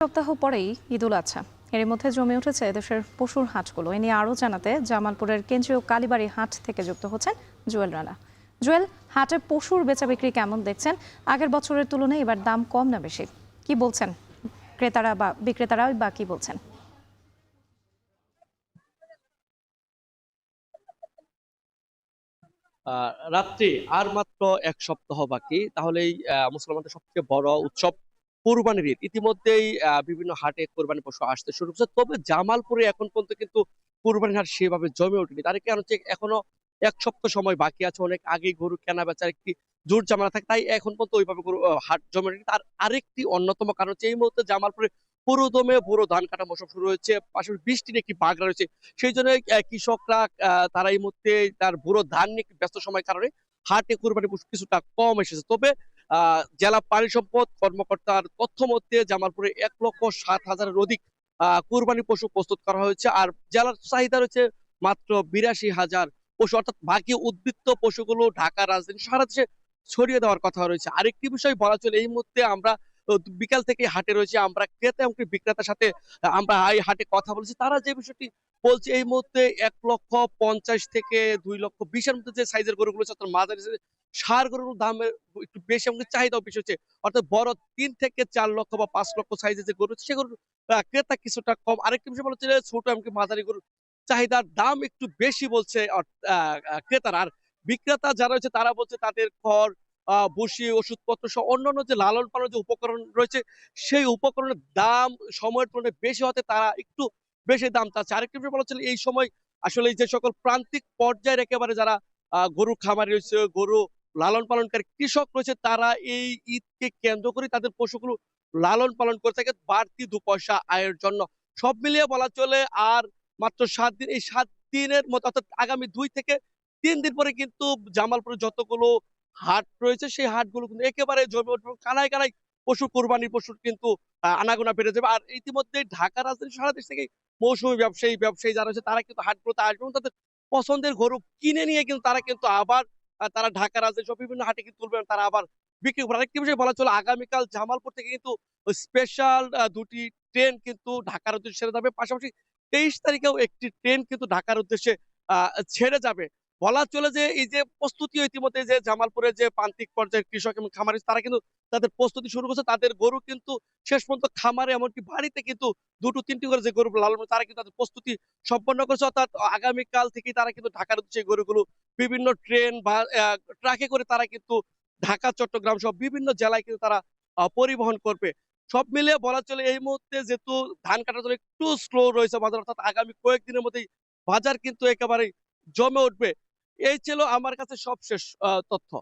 সপ্তাহ পরেই ঈদুল আজহা। এর মধ্যে জমে উঠেছে দেশের পশুর হাটগুলো। এ নিয়ে আরও জানাতে জামালপুরের কেন্দ্রীয় কালীবাড়ি হাট থেকে যুক্ত হচ্ছেন জুয়েল রানা। জুয়েল, হাটে পশুর বেচা বিক্রি কেমন দেখছেন? আগের বছরের তুলনায় এবার দাম কম না বেশি? কি বলছেন ক্রেতারা বা বিক্রেতারা বা কি বলছেন? রাত্রি আর মাত্র এক সপ্তাহ বাকি, তাহলেই মুসলমানদের সবচেয়ে বড় উৎসব কোরবানির ঈদ। ইতিমধ্যেই বিভিন্ন হাটে কোরবানি পশু আসতে শুরু করছে, তবে জামালপুরে এখন পর্যন্ত কিন্তু কোরবানির হাট সেভাবে জমে ওঠেনি। তার কারণ হচ্ছে এখনো এক সপ্তাহ সময় বাকি আছে, অনেক আগেই গরু কেনা বেচার একটি জোর জামানা থাকে, তাই এখন পর্যন্ত ওইভাবে হাট জমে ওঠেনি। তার আরেকটি অন্যতম কারণ হচ্ছে এই মুহূর্তে জামালপুরে পুরোদমে বুড়ো ধান কাটা মৌসুম শুরু হয়েছে, পাশাপাশি বৃষ্টির একটি বাগড়া রয়েছে। সেই জন্য কৃষকরা তারা এই মুহূর্তে তার বুড়ো ধান নিয়ে একটি ব্যস্ত সময়ের কারণে হাটে কুরবানি পশু কিছুটা কম এসেছে। তবে জেলা পানি সম্পদ কর্মকর্তার তথ্য মতে জামালপুরে 1,07,000-এর অধিক কুরবানি পশু প্রস্তুত করা হয়েছে, আর জেলার চাহিদা রয়েছে মাত্র 82,000 পশু, অর্থাৎ বাকি উদ্বৃত্ত পশুগুলো ঢাকা রাজধানী সারা দেশে ছড়িয়ে দেওয়ার কথা রয়েছে। আরেকটি বিষয় বলা চলে, এই মুহূর্তে আমরা বিকাল থেকে হাটে রয়েছে, আমরা ক্রেতা এবং বিক্রেতার সাথে আমরা এই হাটে কথা বলেছি। তারা যে বিষয়টি বলছে, এই মুহূর্তে 1,50,000 থেকে 2,20,000-এর মধ্যে যে সাইজের গরুগুলো আছে, অর্থাৎ মাঝারি ষাঁড় গরুর দামের একটু বেশি এবং চাহিদাও বেশি হচ্ছে। অর্থাৎ বড় 3 থেকে 4 লক্ষ বা 5 লক্ষ সাইজের যে গরু, সে গরুর ক্রেতা কিছুটা কম। আরেকটি বিষয় বলা হচ্ছে, ছোট এমনকি মাঝারি গরুর চাহিদার দাম একটু বেশি বলছে ক্রেতারা। আর বিক্রেতা যারা রয়েছে তারা বলছে তাদের খড়, ভুসি, ওষুধপত্র সহ অন্যান্য যে লালন পালনের যে উপকরণ রয়েছে, সেই উপকরণের দাম সময়ের তুলনায় বেশি হতে তারা একটু বেশি দাম চাচ্ছে। আরেকটি বিষয় বলা হচ্ছিল, এই সময় আসলে এই যে সকল প্রান্তিক পর্যায়ের একেবারে যারা গরু খামারি রয়েছে, গরু লালন পালনকারী কৃষক রয়েছে, তারা এই ঈদকে কেন্দ্র করে তাদের পশুগুলো লালন পালন করে থাকে বাড়তি 2 পয়সা আয়ের জন্য। সব মিলিয়ে বলা চলে আর মাত্র 7 দিন, এই 7 দিনের মতো অর্থাৎ আগামী 2 থেকে 3 দিন পরে কিন্তু জামালপুরে যতগুলো হাট রয়েছে সেই হাটগুলো কিন্তু একেবারে জমে উঠবে। কানায় কানায় কোরবানির পশুর কিন্তু আনাগোনা বেড়ে যাবে। আর ইতিমধ্যে ঢাকা রাজধানী সারা দেশ থেকে মৌসুমী ব্যবসায়ী যারা আছে তারা কিন্তু হাটগুলোতে আসবে এবং তাদের পছন্দের গরু কিনে নিয়ে কিন্তু তারা কিন্তু আবার তারা ঢাকা রাজধানী সহ বিভিন্ন হাটে কিন্তু তুলবেন, তারা আবার বিক্রি করবেন। আরেকটি বিষয় বলা চলে, আগামীকাল জামালপুর থেকে কিন্তু স্পেশাল 2টি ট্রেন কিন্তু ঢাকার উদ্দেশ্যে ছেড়ে যাবে। পাশাপাশি 23 তারিখেও একটি ট্রেন কিন্তু ঢাকার উদ্দেশ্যে ছেড়ে যাবে। বলা চলে যে এই যে প্রস্তুতি ইতিমধ্যে যে জামালপুরের যে প্রান্তিক পর্যায়ের কৃষক এবং খামারি তারা কিন্তু তাদের প্রস্তুতি শুরু করছে, তাদের গরু কিন্তু শেষ পর্যন্ত খামারে এমনকি বাড়িতে কিন্তু 2-3টি করে যে গরু লালন করে তারা কিন্তু তাদের প্রস্তুতি সম্পন্ন করছে, অর্থাৎ আগামীকাল থেকেই তারা কিন্তু ঢাকার উদ্দেশ্যে গরুগুলো বিভিন্ন ট্রেন বা ট্রাকে করে তারা কিন্তু ঢাকা, চট্টগ্রাম সহ বিভিন্ন জেলায় কিন্তু তারা পরিবহন করবে। সব মিলিয়ে বলা চলে এই মুহূর্তে যেহেতু ধান কাটার জন্য একটু স্লো রয়েছে বাজার, অর্থাৎ আগামী কয়েকদিনের মধ্যেই বাজার কিন্তু একেবারেই জমে উঠবে। এই ছিল আমার কাছে সবশেষ তথ্য।